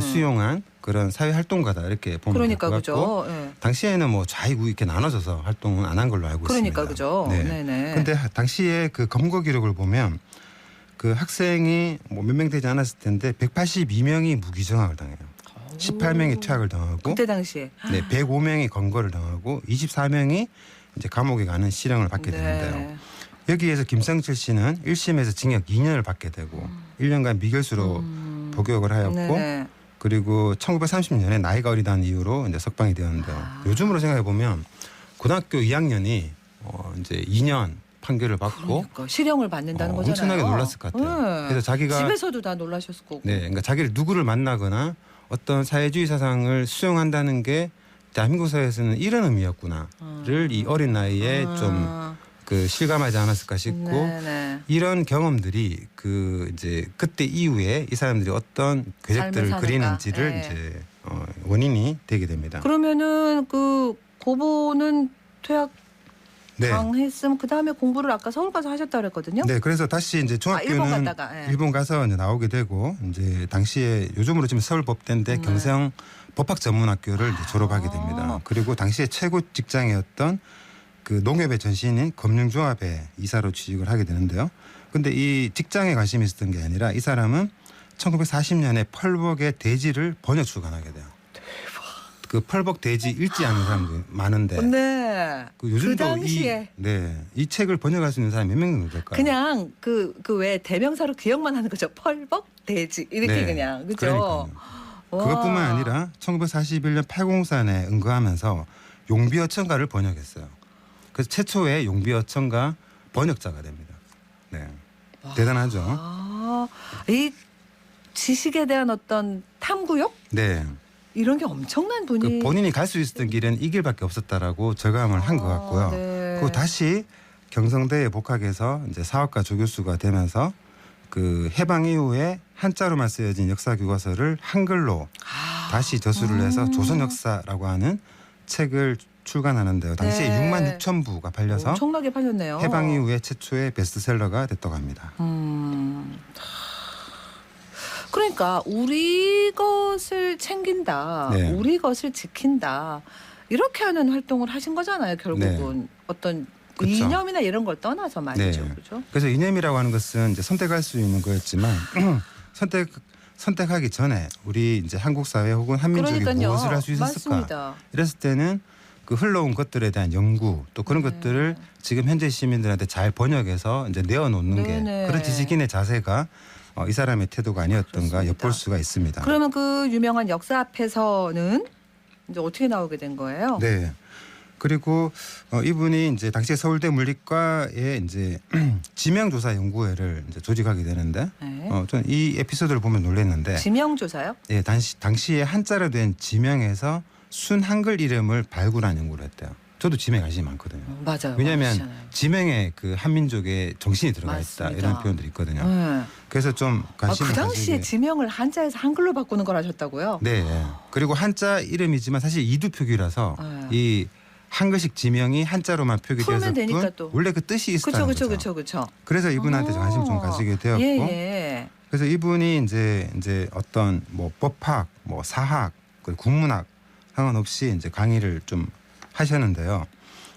수용한 그런 사회 활동가다 이렇게 보면 그러니까 될 것 같고 그죠. 네. 당시에는 뭐 좌익 우익 이렇게 나눠져서 활동은 안 한 걸로 알고 그러니까 있습니다. 그죠. 네. 네네. 근데 당시에 그 검거 기록을 보면 그 학생이 뭐 몇 명 되지 않았을 텐데 182명이 무기징역을 당해요. 18명이 퇴학을 당하고 그때 당시에 네, 105명이 검거를 당하고 24명이 이제 감옥에 가는 실형을 받게 되는데요. 여기에서 김성철 씨는 1심에서 징역 2년을 받게 되고 1년간 미결수로 복역을 하였고 네네. 그리고 1930년에 나이가 어리다는 이유로 이제 석방이 되었는데요. 요즘으로 생각해 보면 고등학교 2학년이 이제 2년 판결을 받고 그러니까 실형을 받는다는 거잖아요. 엄청나게 놀랐을 것 같아요. 네. 그래서 자기가 집에서도 다 놀라셨을 거고. 네, 그러니까 자기를 누구를 만나거나 어떤 사회주의 사상을 수용한다는 게 대한민국 사회에서는 이런 의미였구나를 이 어린 나이에 좀 그 실감하지 않았을까 싶고 네네. 이런 경험들이 그 이제 그때 이후에 이 사람들이 어떤 궤적들을 그리는지를 네. 이제 원인이 되게 됩니다. 그러면은 그 고보는 퇴학 네. 당했으면 그 다음에 공부를 아까 서울 가서 하셨다 그랬거든요. 네, 그래서 다시 이제 중학교는 일본 갔다가, 예. 일본 가서 이제 나오게 되고 이제 당시에 요즘으로 지금 서울법대인데 경성 법학전문학교를 이제 졸업하게 됩니다. 그리고 당시에 최고 직장이었던 그 농협의 전신인 금융조합의 이사로 취직을 하게 되는데요. 근데 이 직장에 관심이 있었던 게 아니라 이 사람은 1940년에 펄벅의 대지를 번역 출간하게 돼요. 그 펄벅 대지 읽지 않는 사람도 많은데. 네. 그 요즘도 당시에. 이 책을 번역할 수 있는 사람이 몇 명 정도 될까요? 그냥 그 왜 대명사로 기억만 하는 거죠. 펄벅 대지 이렇게 네. 그냥 그죠. 그러니까요. 그것뿐만 아니라 1941년 팔공산에 응거하면서 용비어천가를 번역했어요. 그래서 최초의 용비어천가 번역자가 됩니다. 네, 대단하죠. 이 지식에 대한 어떤 탐구욕 네, 이런 게 엄청난 분이. 그 본인이 갈 수 있었던 길은 이 길밖에 없었다라고 절감을 한 것 같고요. 네. 그리고 다시 경성대에 복학해서 이제 사학과 조교수가 되면서 그 해방 이후에 한자로만 쓰여진 역사 교과서를 한글로 다시 저술을 해서 조선 역사라고 하는 책을 출간하는데요. 당시에 네. 6만 6천 부가 팔려서 엄청나게 팔렸네요. 해방 이후에 최초의 베스트셀러가 됐다고 합니다. 그러니까 우리 것을 챙긴다, 네. 우리 것을 지킨다 이렇게 하는 활동을 하신 거잖아요. 결국은 네. 어떤 그쵸. 이념이나 이런 걸 떠나서 말이죠. 네. 그렇죠? 그래서 이념이라고 하는 것은 이제 선택할 수 있는 거였지만 선택하기 전에 우리 이제 한국 사회 혹은 한민족이 그러니까요. 무엇을 할 수 있었을까? 맞습니다. 이랬을 때는 그 흘러온 것들에 대한 연구 또 그런 것들을 지금 현재 시민들한테 잘 번역해서 이제 내어놓는 네네. 게 그런 지식인의 자세가 이 사람의 태도가 아니었던가 엿볼 수가 있습니다. 그러면 그 유명한 역사 앞에서는 이제 어떻게 나오게 된 거예요? 네. 그리고 이분이 이제 당시에 서울대 물리과에 이제 지명조사 연구회를 이제 조직하게 되는데, 네. 저는 이 에피소드를 보면 놀랐는데, 지명조사요? 예, 당시에 한자로 된 지명에서 순 한글 이름을 발굴한 연구를 했대요. 저도 지명에 관심이 많거든요. 맞아요. 왜냐하면 맞으시잖아요. 지명에 그 한민족의 정신이 들어가 맞습니다. 있다 이런 표현들이 있거든요. 네. 그래서 좀 관심을 그 당시에 가지게- 지명을 한자에서 한글로 바꾸는 걸 하셨다고요? 네. 그리고 한자 이름이지만 사실 이두 표기라서 이 한글식 지명이 한자로만 표기되었을 풀면 되니까 뿐 또. 원래 그 뜻이 있었다는 거죠. 그렇죠. 그래서 이분한테 관심 좀 가지게 되었고, 예. 그래서 이분이 이제 어떤 뭐 법학, 뭐 사학, 그리고 국문학 상관없이 이제 강의를 좀 하셨는데요.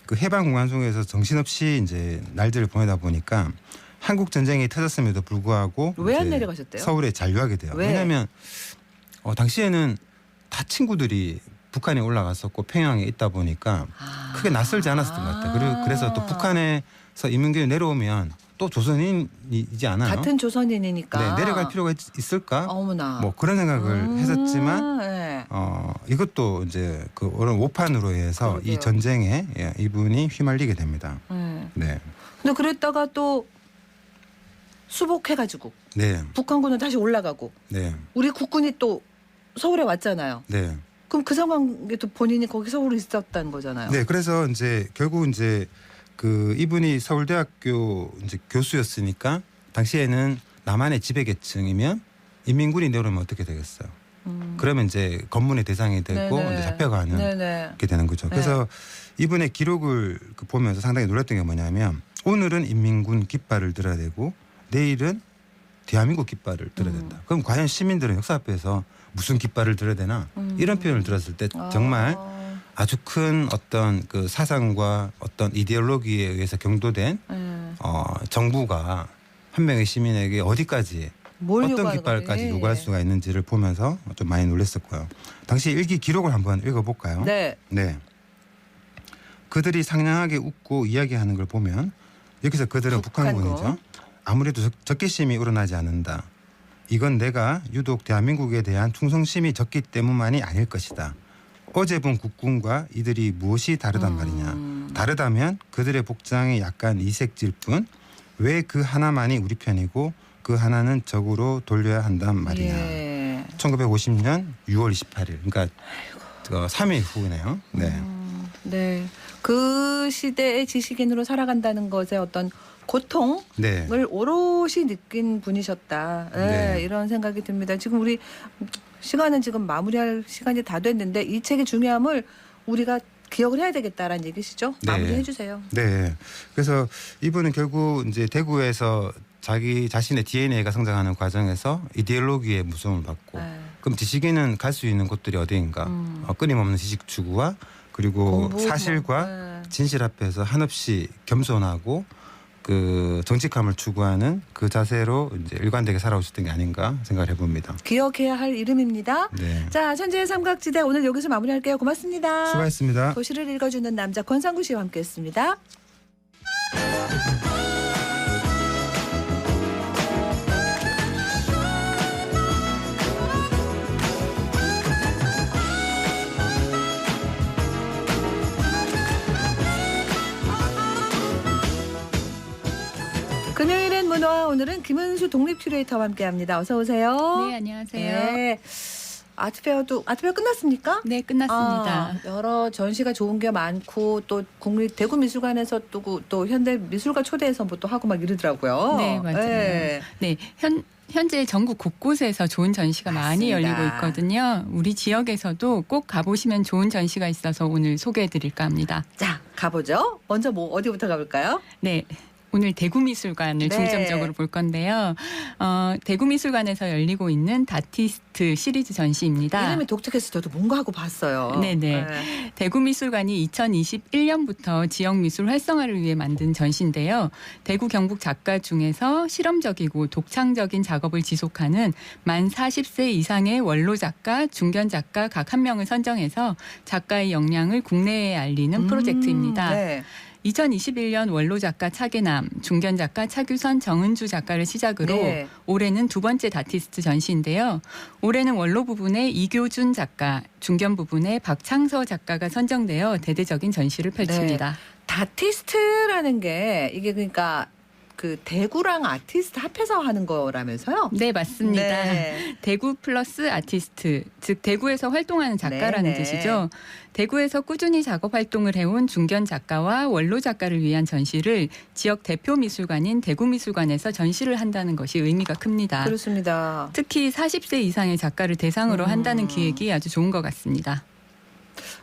그 해방 공간 속에서 정신없이 이제 날들을 보내다 보니까 한국 전쟁이 터졌음에도 불구하고 왜 안 이제 내려가셨대요? 서울에 잔류하게 돼요. 왜? 왜냐하면 당시에는 다 친구들이 북한에 올라갔었고 평양에 있다 보니까 크게 낯설지 않았을 것 같아요. 그래서 또 북한에서 인민군이 내려오면 또 조선인이지 않아요. 같은 조선인이니까. 네, 내려갈 필요가 있을까? 어머나. 뭐 그런 생각을 했었지만 네. 이것도 이제 그 어떤 오판으로 해서 그러게요. 이 전쟁에 이분이 휘말리게 됩니다. 네. 근데 그랬다가 또 수복해가지고 네. 북한군은 다시 올라가고 네. 우리 국군이 또 서울에 왔잖아요. 네. 그럼 그 상황에도 본인이 거기 서울에 있었다는 거잖아요. 네. 그래서 이제 결국 이제 그 이분이 서울대학교 이제 교수였으니까 당시에는 남한의 지배계층이면 인민군이 내려오면 어떻게 되겠어요? 그러면 이제 검문의 대상이 되고 네네. 이제 잡혀가는 네네. 게 되는 거죠. 네. 그래서 이분의 기록을 보면서 상당히 놀랐던 게 뭐냐면 오늘은 인민군 깃발을 들어야 되고 내일은 대한민국 깃발을 들어야 된다. 그럼 과연 시민들은 역사 앞에서 무슨 깃발을 들어야 되나 이런 표현을 들었을 때 정말 아주 큰 어떤 그 사상과 어떤 이데올로기에 의해서 경도된 정부가 한 명의 시민에게 어디까지 어떤 요구하는 깃발까지 거지? 요구할 수가 있는지를 보면서 좀 많이 놀랐었고요. 당시 일기 기록을 한번 읽어볼까요? 네. 네. 그들이 상냥하게 웃고 이야기하는 걸 보면 여기서 그들은 북한군이죠. 아무래도 적개심이 우러나지 않는다. 이건 내가 유독 대한민국에 대한 충성심이 적기 때문만이 아닐 것이다. 어제 본 국군과 이들이 무엇이 다르단 말이냐. 다르다면 그들의 복장이 약간 이색질 뿐 왜 그 하나만이 우리 편이고 그 하나는 적으로 돌려야 한단 말이냐. 예. 1950년 6월 28일. 그러니까 3일 후네요. 네. 네. 그 시대의 지식인으로 살아간다는 것의 어떤 고통을 네. 오롯이 느낀 분이셨다. 네, 네. 이런 생각이 듭니다. 지금 우리 시간은 지금 마무리할 시간이 다 됐는데 이 책의 중요함을 우리가 기억을 해야 되겠다라는 얘기시죠? 네. 마무리해 주세요. 네. 그래서 이분은 결국 이제 대구에서 자기 자신의 DNA가 성장하는 과정에서 이데올로기의 무서움을 받고 그럼 지식인은 갈 수 있는 곳들이 어디인가? 끊임없는 지식 추구와 그리고 공부, 사실과 진실 앞에서 한없이 겸손하고 그 정직함을 추구하는 그 자세로 이제 일관되게 살아오셨던 게 아닌가 생각을 해봅니다. 기억해야 할 이름입니다. 네. 자, 천재의 삼각지대 오늘 여기서 마무리할게요. 고맙습니다. 수고하셨습니다. 도시를 읽어주는 남자 권상구 씨와 함께했습니다. 금요일엔 문화 오늘은 김은수 독립 큐레이터와 함께합니다. 어서 오세요. 네, 안녕하세요. 네. 아트페어 끝났습니까? 네, 끝났습니다. 여러 전시가 좋은 게 많고 또 국립 대구미술관에서 또 현대미술가 초대해서 뭐 또 하고 막 이러더라고요. 네, 맞아요. 네, 현재 전국 곳곳에서 좋은 전시가 많이 맞습니다. 열리고 있거든요. 우리 지역에서도 꼭 가보시면 좋은 전시가 있어서 오늘 소개해드릴까 합니다. 자, 가보죠. 먼저 어디부터 가볼까요? 네. 오늘 대구미술관을 네. 중점적으로 볼 건데요. 대구미술관에서 열리고 있는 다티스트 시리즈 전시입니다. 이름이 독특해서 저도 뭔가 하고 봤어요. 네네. 네. 대구미술관이 2021년부터 지역미술 활성화를 위해 만든 전시인데요. 대구 경북 작가 중에서 실험적이고 독창적인 작업을 지속하는 만 40세 이상의 원로 작가, 중견 작가 각 한 명을 선정해서 작가의 역량을 국내에 알리는 프로젝트입니다. 네. 2021년 원로 작가 차계남, 중견 작가 차규선, 정은주 작가를 시작으로 네. 올해는 두 번째 다티스트 전시인데요. 올해는 원로 부분에 이교준 작가, 중견 부분에 박창서 작가가 선정되어 대대적인 전시를 펼칩니다. 네. 다티스트라는 게 이게 그러니까 그 대구랑 아티스트 합해서 하는 거라면서요? 네, 맞습니다. 네. 대구 플러스 아티스트, 즉 대구에서 활동하는 작가라는 네, 네. 뜻이죠. 대구에서 꾸준히 작업 활동을 해온 중견 작가와 원로 작가를 위한 전시를 지역 대표 미술관인 대구미술관에서 전시를 한다는 것이 의미가 큽니다. 그렇습니다. 특히 40세 이상의 작가를 대상으로 한다는 기획이 아주 좋은 것 같습니다.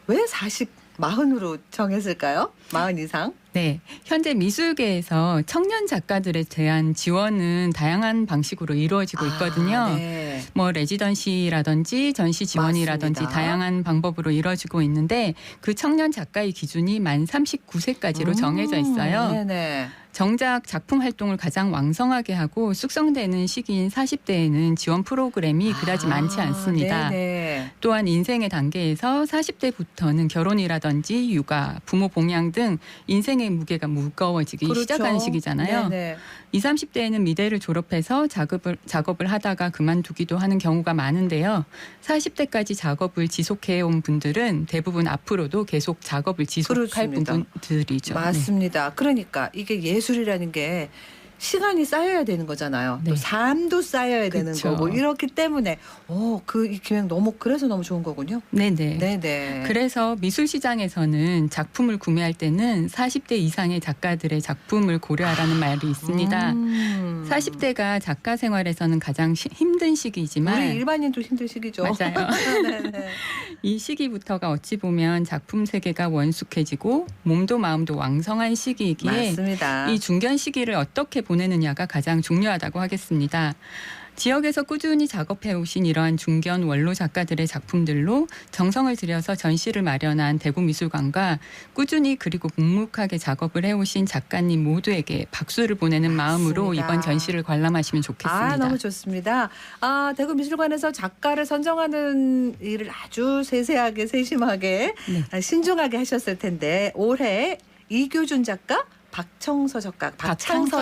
왜 40으로 정했을까요? 40 이상? 네, 현재 미술계에서 청년 작가들에 대한 지원은 다양한 방식으로 이루어지고 있거든요. 네. 뭐 레지던시라든지 전시 지원이라든지 맞습니다. 다양한 방법으로 이루어지고 있는데 그 청년 작가의 기준이 만 39세까지로 정해져 있어요. 네네. 정작 작품 활동을 가장 왕성하게 하고 숙성되는 시기인 40대에는 지원 프로그램이 그다지 많지 않습니다. 네네. 또한 인생의 단계에서 40대부터는 결혼이라든지 육아, 부모 봉양 등 인생의 무게가 무거워지기 그렇죠. 시작하는 시기잖아요. 네네. 20, 30대에는 미대를 졸업해서 작업을 하다가 그만두기도 하는 경우가 많은데요. 40대까지 작업을 지속해온 분들은 대부분 앞으로도 계속 작업을 지속할 그렇습니다. 분들이죠. 맞습니다. 그러니까 이게 예술이라는 게 시간이 쌓여야 되는 거잖아요. 또 삶도 쌓여야 되는 그렇죠. 거고 이렇기 때문에 이 기획 그래서 너무 좋은 거군요. 네네. 네네. 그래서 미술 시장에서는 작품을 구매할 때는 40대 이상의 작가들의 작품을 고려하라는 말이 있습니다. 40대가 작가 생활에서는 가장 힘든 시기이지만 우리 일반인도 힘든 시기죠. 맞아요. 네네. 이 시기부터가 어찌 보면 작품 세계가 원숙해지고 몸도 마음도 왕성한 시기이기에 맞습니다. 이 중견 시기를 어떻게 보내느냐가 가장 중요하다고 하겠습니다. 지역에서 꾸준히 작업해오신 이러한 중견 원로 작가들의 작품들로 정성을 들여서 전시를 마련한 대구미술관과 꾸준히 그리고 묵묵하게 작업을 해오신 작가님 모두에게 박수를 보내는 마음으로 맞습니다. 이번 전시를 관람하시면 좋겠습니다. 너무 좋습니다. 대구미술관에서 작가를 선정하는 일을 아주 세세하게 세심하게 신중하게 하셨을 텐데 올해 이교준 작가, 박창서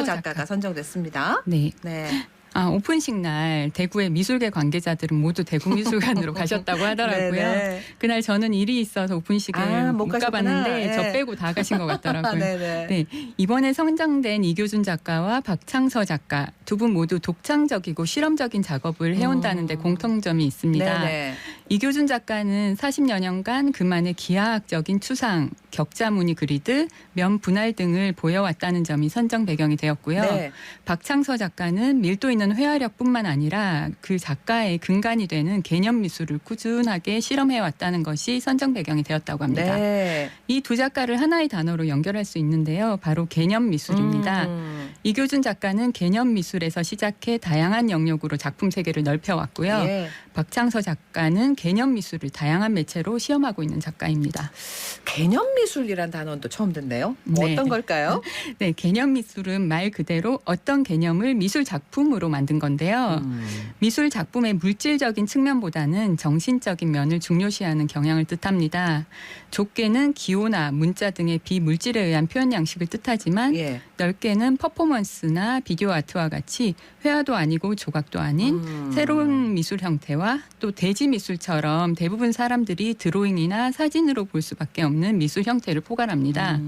작가가 선정됐습니다. 네. 네. 오픈식 날 대구의 미술계 관계자들은 모두 대구미술관으로 가셨다고 하더라고요. 네네. 그날 저는 일이 있어서 오픈식을 못 못 가봤는데 가셨구나. 저 네. 빼고 다 가신 것 같더라고요. 네네. 네, 이번에 선정된 이교준 작가와 박창서 작가 두 분 모두 독창적이고 실험적인 작업을 해온다는 데 공통점이 있습니다. 네네. 이교준 작가는 40여 년간 그만의 기하학적인 추상, 격자무늬 그리드, 면 분할 등을 보여왔다는 점이 선정 배경이 되었고요. 네. 박창서 작가는 밀도 있는 회화력뿐만 아니라 그 작가의 근간이 되는 개념 미술을 꾸준하게 실험해왔다는 것이 선정 배경이 되었다고 합니다. 네. 이 두 작가를 하나의 단어로 연결할 수 있는데요. 바로 개념 미술입니다. 이교준 작가는 개념 미술에서 시작해 다양한 영역으로 작품 세계를 넓혀왔고요. 예. 박창서 작가는 개념 미술을 다양한 매체로 시험하고 있는 작가입니다. 개념 미술이란 단어는 또 처음 듣네요. 네. 어떤 걸까요? 네, 개념 미술은 말 그대로 어떤 개념을 미술 작품으로 만든 건데요. 미술 작품의 물질적인 측면보다는 정신적인 면을 중요시하는 경향을 뜻합니다. 좁게는 기호나 문자 등의 비물질에 의한 표현 양식을 뜻하지만 예. 넓게는 퍼포먼스나 비디오 아트와 같이 회화도 아니고 조각도 아닌 새로운 미술 형태와 또 대지 미술처럼 대부분 사람들이 드로잉이나 사진으로 볼 수밖에 없는 미술 형태를 포괄합니다.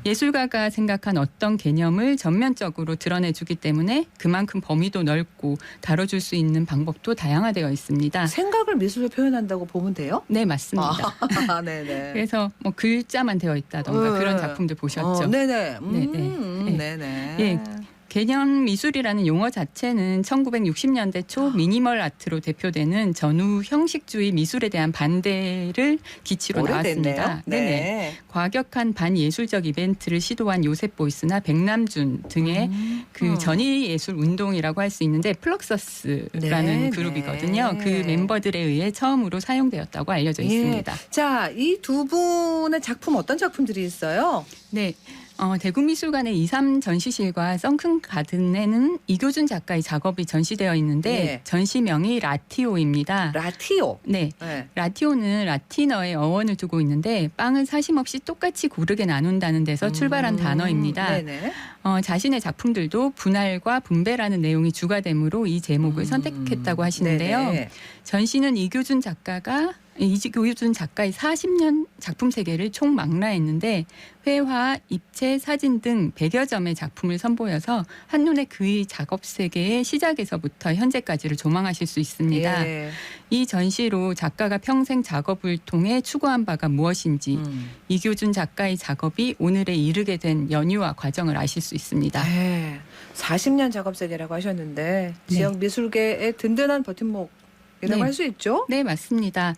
예술가가 생각한 어떤 개념을 전면적으로 드러내주기 때문에 그만큼 범위도 넓고 다뤄줄 수 있는 방법도 다양화되어 있습니다. 생각을 미술로 표현한다고 보면 돼요? 네, 맞습니다. 아, 네네. 그래서 뭐 글자만 되어 있다던가 네. 그런 작품들 보셨죠? 네네. 네네. 네네. 예. 개념 미술이라는 용어 자체는 1960년대 초 미니멀 아트로 대표되는 전후 형식주의 미술에 대한 반대를 기치로 오래됐네요. 나왔습니다. 네. 네네. 과격한 반예술적 이벤트를 시도한 요셉 보이스나 백남준 등의 그 전위 예술 운동이라고 할 수 있는데 플럭서스라는 네, 그룹이거든요. 네. 그 멤버들에 의해 처음으로 사용되었다고 알려져 예. 있습니다. 자, 이 두 분의 작품 어떤 작품들이 있어요? 네. 대구미술관의 2.3 전시실과 썬큰 가든에는 이교준 작가의 작업이 전시되어 있는데 예. 전시명이 라티오입니다. 라티오. 네. 네. 라티오는 라틴어의 어원을 두고 있는데 빵을 사심없이 똑같이 고르게 나눈다는 데서 출발한 단어입니다. 네네. 자신의 작품들도 분할과 분배라는 내용이 주가 되므로 이 제목을 선택했다고 하시는데요. 네네. 전시는 이교준 작가의 40년 작품 세계를 총망라했는데 회화, 입체, 사진 등 100여 점의 작품을 선보여서 한눈에 그의 작업 세계의 시작에서부터 현재까지를 조망하실 수 있습니다. 예. 이 전시로 작가가 평생 작업을 통해 추구한 바가 무엇인지 이교준 작가의 작업이 오늘에 이르게 된 연유와 과정을 아실 수 있습니다. 네. 40년 작업 세계라고 하셨는데 지역 미술계의 든든한 버팀목 이라고 네. 할 수 있죠? 네, 맞습니다.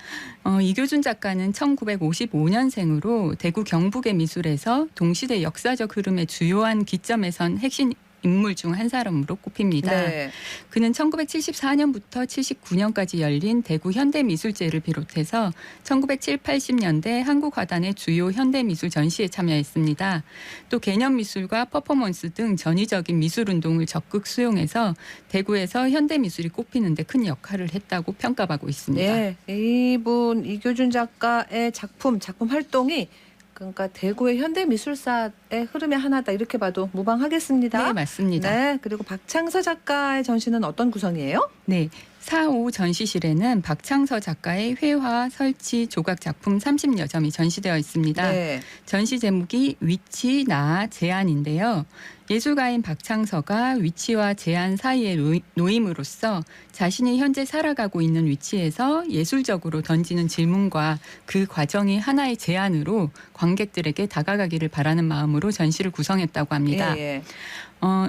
이교준 작가는 1955년생으로 대구 경북의 미술에서 동시대 역사적 흐름의 주요한 기점에 선 핵심 인물 중 한 사람으로 꼽힙니다. 네. 그는 1974년부터 79년까지 열린 대구 현대미술제를 비롯해서 1970, 80년대 한국화단의 주요 현대미술 전시에 참여했습니다. 또 개념미술과 퍼포먼스 등 전위적인 미술운동을 적극 수용해서 대구에서 현대미술이 꼽히는 데 큰 역할을 했다고 평가받고 있습니다. 예. 이분 이교준 작가의 작품 활동이 그러니까 대구의 현대미술사의 흐름의 하나다 이렇게 봐도 무방하겠습니다. 네, 맞습니다. 네, 그리고 박창서 작가의 전시는 어떤 구성이에요? 네. 4.5 전시실에는 박창서 작가의 회화, 설치, 조각 작품 30여 점이 전시되어 있습니다. 네. 전시 제목이 위치, 나, 제한인데요. 예술가인 박창서가 위치와 제한 사이에 놓임으로써 자신이 현재 살아가고 있는 위치에서 예술적으로 던지는 질문과 그 과정이 하나의 제안으로 관객들에게 다가가기를 바라는 마음으로 전시를 구성했다고 합니다. 예.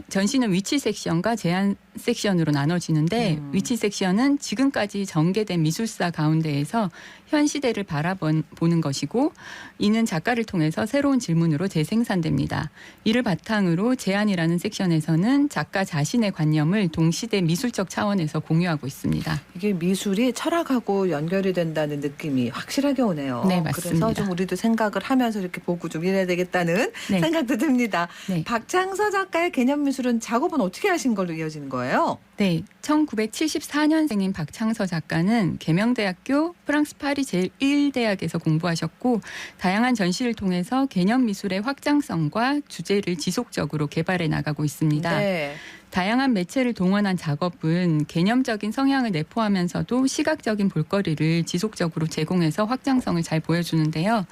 전시는 위치 섹션과 제한 섹션으로 나눠지는데 위치 섹션은 지금까지 전개된 미술사 가운데에서 현 시대를 바라보는 것이고 이는 작가를 통해서 새로운 질문으로 재생산됩니다. 이를 바탕으로 제안이라는 섹션에서는 작가 자신의 관념을 동시대 미술적 차원에서 공유하고 있습니다. 이게 미술이 철학하고 연결이 된다는 느낌이 확실하게 오네요. 네, 맞습니다. 그래서 좀 우리도 생각을 하면서 이렇게 보고 좀 이래야 되겠다는 네. 생각도 듭니다. 네. 박창서 작가의 개념미술은 작업은 어떻게 하신 걸로 이어지는 거예요? 네, 1974년생인 박창서 작가는 계명대학교 프랑스 파리 제1대학에서 공부하셨고 다양한 전시를 통해서 개념 미술의 확장성과 주제를 지속적으로 개발해 나가고 있습니다. 네. 다양한 매체를 동원한 작업은 개념적인 성향을 내포하면서도 시각적인 볼거리를 지속적으로 제공해서 확장성을 잘 보여주는데요.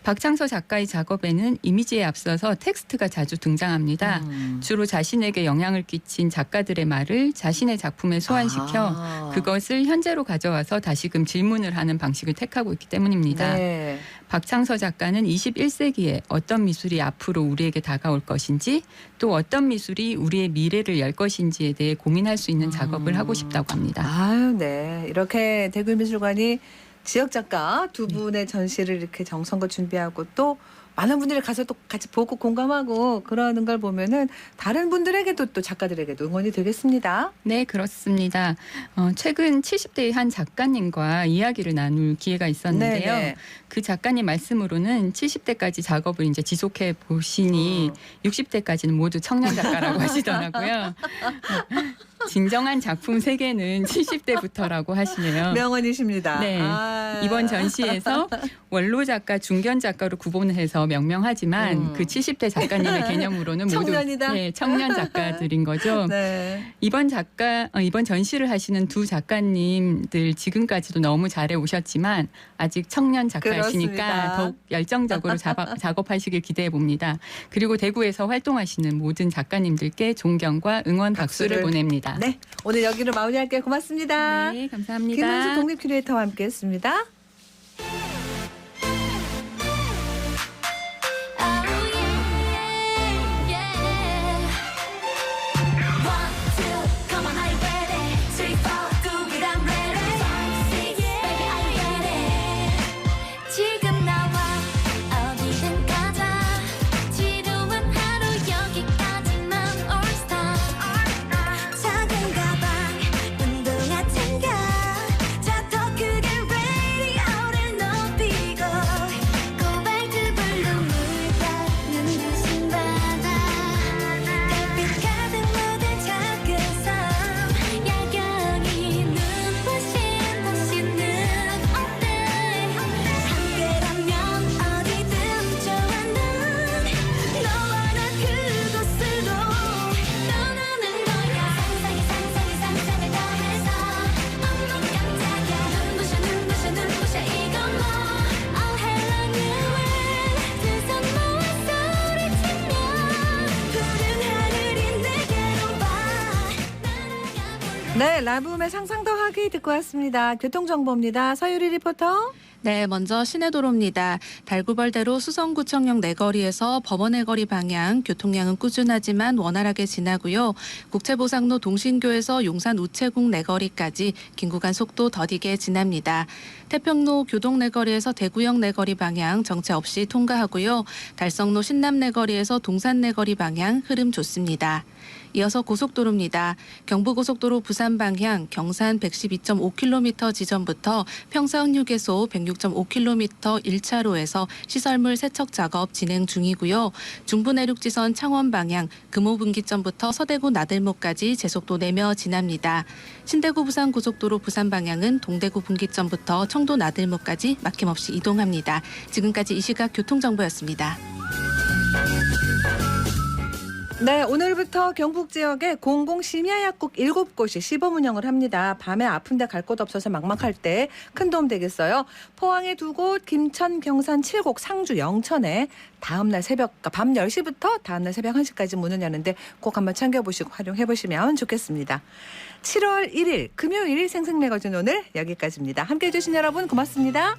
박창서 작가의 작업에는 이미지에 앞서서 텍스트가 자주 등장합니다. 주로 자신에게 영향을 끼친 작가들의 말을 자신의 작품에 소환시켜 그것을 현재로 가져와서 다시금 질문을 하는 방식을 택하고 있기 때문입니다. 네. 박창서 작가는 21세기에 어떤 미술이 앞으로 우리에게 다가올 것인지 또 어떤 미술이 우리의 미래를 열 것인지에 대해 고민할 수 있는 작업을 하고 싶다고 합니다. 아유, 네. 이렇게 대구미술관이 지역 작가 두 분의 전시를 이렇게 정성껏 준비하고 또 많은 분들이 가서 또 같이 보고 공감하고 그러는 걸 보면은 다른 분들에게도 또 작가들에게도 응원이 되겠습니다. 네, 그렇습니다. 최근 70대의 한 작가님과 이야기를 나눌 기회가 있었는데요. 네네. 그 작가님 말씀으로는 70대까지 작업을 이제 지속해 보시니 60대까지는 모두 청년 작가라고 하시더라고요. 진정한 작품 세계는 70대부터라고 하시네요. 명언이십니다. 네. 아. 이번 전시에서 원로 작가, 중견 작가로 구분을 해서 명명하지만 그 70대 작가님의 개념으로는 모두 청년이다. 네, 청년 작가들인 거죠. 네. 이번 전시를 하시는 두 작가님들 지금까지도 너무 잘해 오셨지만 아직 청년 작가이시니까 그렇습니다. 더욱 열정적으로 작업하시길 기대해 봅니다. 그리고 대구에서 활동하시는 모든 작가님들께 존경과 응원 박수를 보냅니다. 네, 오늘 여기로 마무리할게요. 고맙습니다. 네, 감사합니다. 김은수 독립 큐레이터와 함께했습니다. 네, 라붐의 상상 더하기 듣고 왔습니다. 교통정보입니다. 서유리 리포터. 네, 먼저 시내도로입니다. 달구벌대로 수성구청역 내거리에서 법원의 거리 방향 교통량은 꾸준하지만 원활하게 지나고요. 국채보상로 동신교에서 용산 우체국 내거리까지 긴 구간 속도 더디게 지납니다. 태평로 교동 내거리에서 대구역 내거리 방향 정체 없이 통과하고요. 달성로 신남 내거리에서 동산 내거리 방향 흐름 좋습니다. 이어서 고속도로입니다. 경부고속도로 부산 방향 경산 112.5km 지점부터 평사흥휴게소 106.5km 1차로에서 시설물 세척 작업 진행 중이고요. 중부내륙지선 창원 방향 금호분기점부터 서대구 나들목까지 제속도 내며 지납니다. 신대구 부산고속도로 부산 방향은 동대구 분기점부터 청도 나들목까지 막힘없이 이동합니다. 지금까지 이 시각 교통정보였습니다. 네, 오늘부터 경북 지역에 공공심야약국 7곳이 시범 운영을 합니다. 밤에 아픈데 갈 곳 없어서 막막할 때 큰 도움 되겠어요. 포항에 2곳, 김천, 경산 7곳, 상주, 영천에 다음날 밤 10시부터 다음날 새벽 1시까지 문을 여는데 꼭 한번 챙겨보시고 활용해보시면 좋겠습니다. 7월 1일 금요일 생생매거진 오늘 여기까지입니다. 함께해 주신 여러분 고맙습니다.